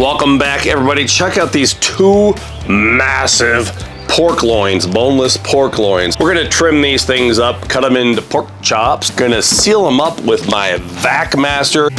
welcome back everybody. Check out these two massive pork loins, boneless pork loins. We're gonna trim these things up, cut them into pork chops. Gonna seal them up with my VacMaster.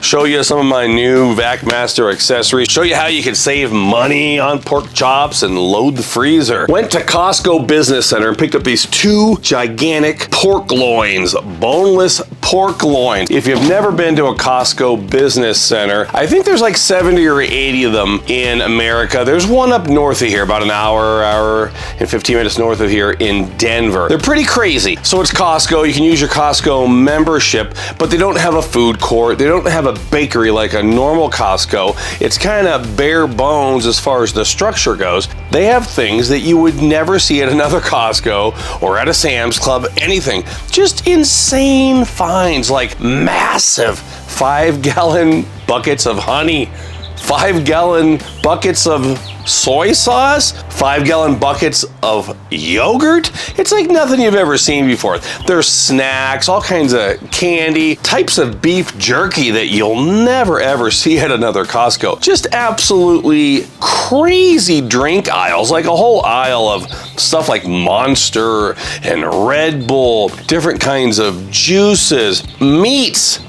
Show you some of my new VacMaster accessories. Show you how you can save money on pork chops and load the freezer. Went to Costco Business Center and picked up these two gigantic pork loins, boneless pork loins. If you've never been to a Costco Business Center, I think there's like 70 or 80 of them in America. There's one up north of here, about an hour and 15 minutes north of here in Denver. They're pretty crazy. So it's Costco. You can use your Costco membership, but they don't have a food court. They don't have a bakery like a normal Costco. It's kind of bare bones as far as the structure goes. They have things that you would never see at another Costco or at a Sam's Club, anything. Just insane finds, like massive 5-gallon buckets of honey, 5-gallon buckets of soy sauce, 5-gallon buckets of yogurt. It's like nothing you've ever seen before. There's snacks, all kinds of candy, types of beef jerky that you'll never ever see at another Costco. Just absolutely crazy drink aisles, like a whole aisle of stuff like Monster and Red Bull, different kinds of juices, meats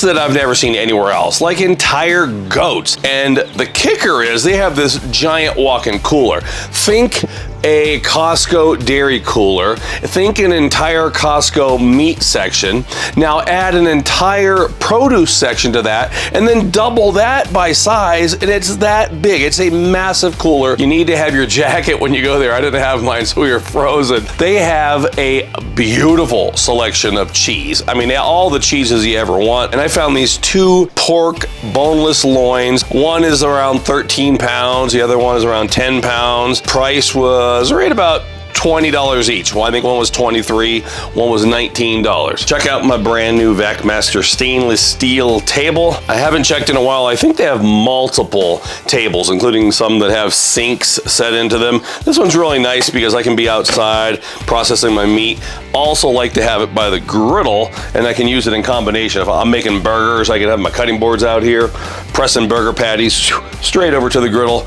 that I've never seen anywhere else, like entire goats. And the kicker is they have this giant walk-in cooler. Think a Costco dairy cooler. Think an entire Costco meat section. Now add an entire produce section to that, and then double that by size, and it's that big. It's a massive cooler. You need to have your jacket when you go there. I didn't have mine, so we were frozen. They have a beautiful selection of cheese. I mean, all the cheeses you ever want. And I found these two pork boneless loins. One is around 13 pounds. The other one is around 10 pounds. Price was right about $20 each. Well, I think one was $23, one was $19. Check out my brand new VacMaster stainless steel table. I haven't checked in a while. I think they have multiple tables, including some that have sinks set into them. This one's really nice because I can be outside processing my meat. Also like to have it by the griddle, and I can use it in combination. If I'm making burgers, I can have my cutting boards out here, pressing burger patties straight over to the griddle.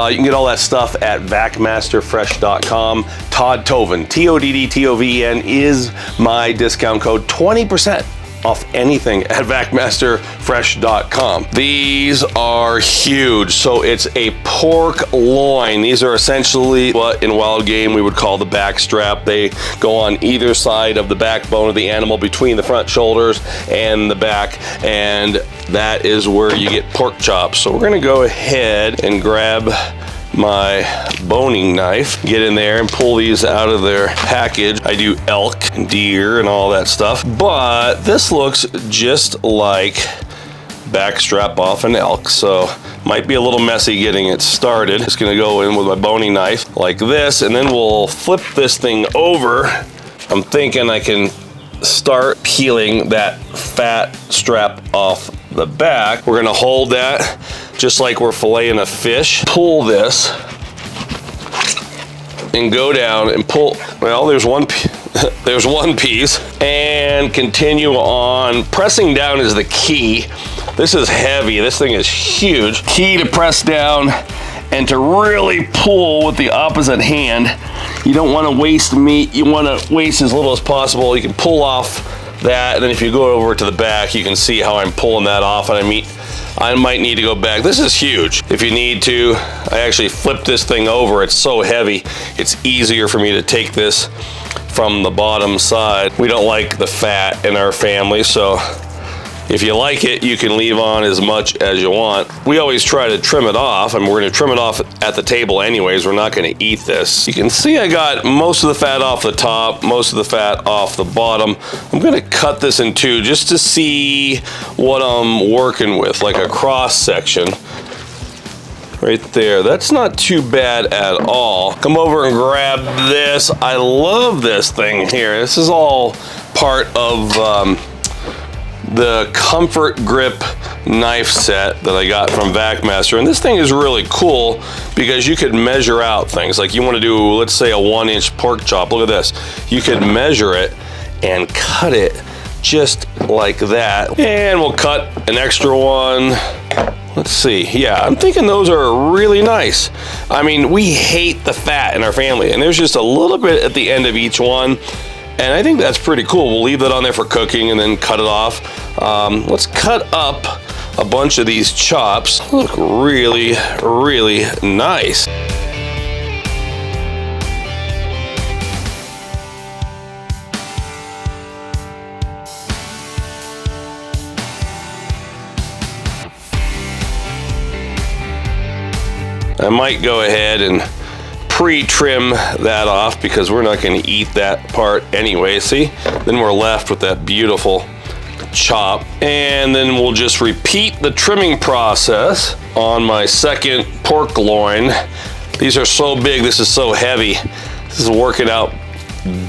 You can get all that stuff at VacMasterFresh.com. TODDTOVEN, TODDTOVEN is my discount code. 20% off anything at VacMasterFresh.com. These are huge. So it's a pork loin. These are essentially what in wild game we would call the back strap. They go on either side of the backbone of the animal, between the front shoulders and the back, and that is where you get pork chops. So we're gonna go ahead and grab my boning knife, get in there and pull these out of their package. I do elk and deer and all that stuff, but this looks just like back strap off an elk, so might be a little messy getting it started. Just gonna go in with my boning knife like this, and then we'll flip this thing over. I'm thinking I can start peeling that fat strap off the back. We're gonna hold that just like we're filleting a fish. Pull this and go down and pull. Well, there's one piece, and continue on. Pressing down is the key. This is heavy. This thing is huge. Key to press down and to really pull with the opposite hand. You don't want to waste meat. You want to waste as little as possible. You can pull off that, and then if you go over to the back, you can see how I'm pulling that off, and I might need to go back. This is huge. If you need to, I actually flip this thing over. It's so heavy, it's easier for me to take this from the bottom side. We don't like the fat in our family, so if you like it, you can leave on as much as you want. We always try to trim it off, and we're gonna trim it off at the table anyways. We're not gonna eat this. You can see I got most of the fat off the top, most of the fat off the bottom. I'm gonna cut this in two just to see what I'm working with, like a cross section. Right there, that's not too bad at all. Come over and grab this. I love this thing here. This is all part of the Comfort Grip knife set that I got from VacMaster. And this thing is really cool because you could measure out things. Like you want to do, let's say, a 1-inch pork chop. Look at this. You could measure it and cut it just like that. And we'll cut an extra one. Let's see, yeah, I'm thinking those are really nice. I mean, we hate the fat in our family, and there's just a little bit at the end of each one, and I think that's pretty cool. We'll leave that on there for cooking and then cut it off. Let's cut up a bunch of these chops. Look really, really nice. I might go ahead and pre-trim that off because we're not going to eat that part anyway. See, then we're left with that beautiful chop, and then we'll just repeat the trimming process on my second pork loin. These are so big, this is so heavy, this is working out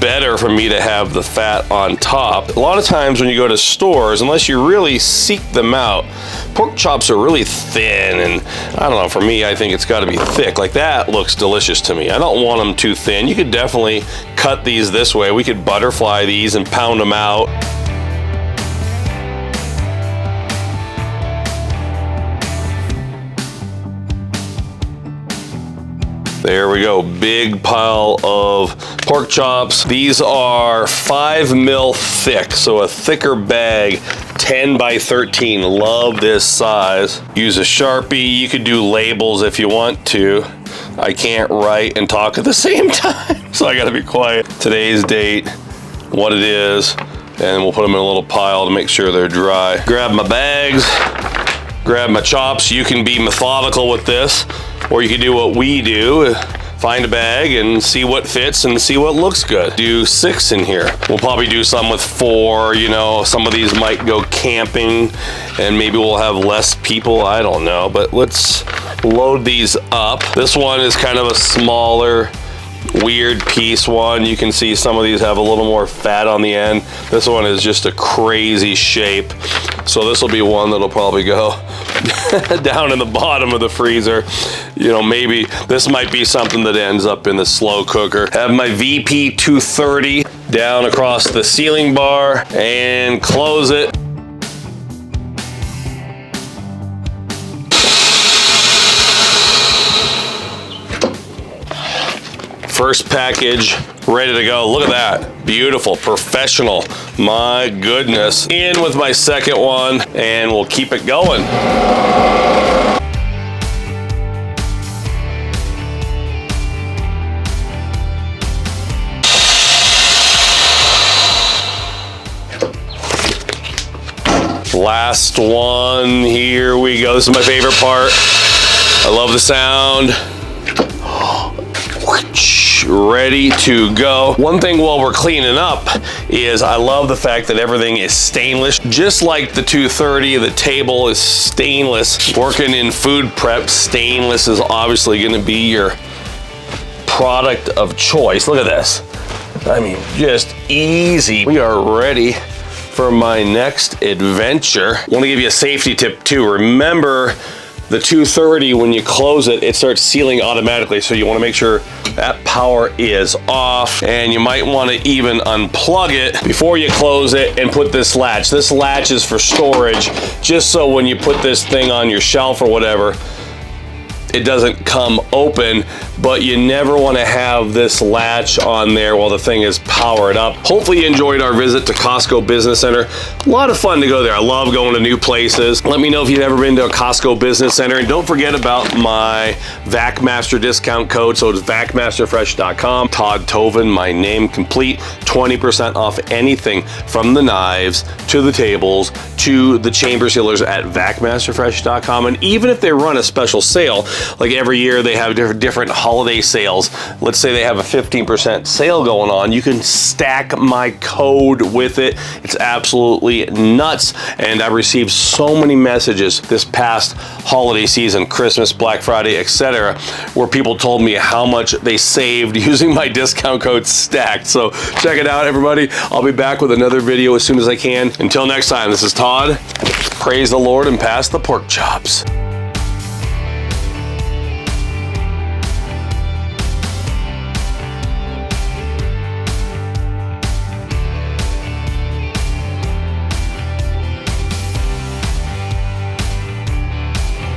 better for me to have the fat on top. A lot of times when you go to stores, unless you really seek them out, pork chops are really thin, and I don't know, for me, I think it's got to be thick. Like that looks delicious to me. I don't want them too thin. You could definitely cut these this way. We could butterfly these and pound them out. There we go, big pile of pork chops. These are 5 mil thick, so a thicker bag, 10 by 13. Love this size. Use a Sharpie. You could do labels if you want to. I can't write and talk at the same time, so I gotta be quiet. Today's date, what it is, and we'll put them in a little pile to make sure they're dry. Grab my bags, grab my chops. You can be methodical with this, or you can do what we do, find a bag and see what fits and see what looks good. Do 6 in here. We'll probably do some with 4, you know, some of these might go camping and maybe we'll have less people, I don't know, but let's load these up. This one is kind of a smaller, weird piece one. You can see some of these have a little more fat on the end. This one is just a crazy shape. So this will be one that'll probably go down in the bottom of the freezer. You know, maybe this might be something that ends up in the slow cooker. Have my VP230 down across the sealing bar and close it. First package ready to go. Look at that. Beautiful, professional. My goodness. In with my second one and we'll keep it going. Last one, here we go. This is my favorite part. I love the sound. Ready to go. One thing while we're cleaning up is I love the fact that everything is stainless. Just like the 230, the table is stainless. Working in food prep, stainless is obviously going to be your product of choice. Look at this. I mean, just easy. We are ready for my next adventure. I want to give you a safety tip too. Remember, the 230, when you close it, it starts sealing automatically. So you want to make sure that power is off, and you might want to even unplug it before you close it and put this latch. This latch is for storage, just so when you put this thing on your shelf or whatever, it doesn't come open, but you never want to have this latch on there while the thing is powered up. Hopefully you enjoyed our visit to Costco Business Center. A lot of fun to go there. I love going to new places. Let me know if you've ever been to a Costco Business Center, and don't forget about my VacMaster discount code. So it's VacMasterFresh.com. Todd Toven, my name complete. 20% off anything from the knives to the tables to the chamber sealers at VacMasterFresh.com. And even if they run a special sale, like every year they have different holiday sales. Let's say they have a 15% sale going on. You can stack my code with it. It's absolutely nuts. And I've received so many messages this past holiday season, Christmas, Black Friday, etc., where people told me how much they saved using my discount code STACKED. So check it out, everybody. I'll be back with another video as soon as I can. Until next time, this is Todd. Praise the Lord and pass the pork chops.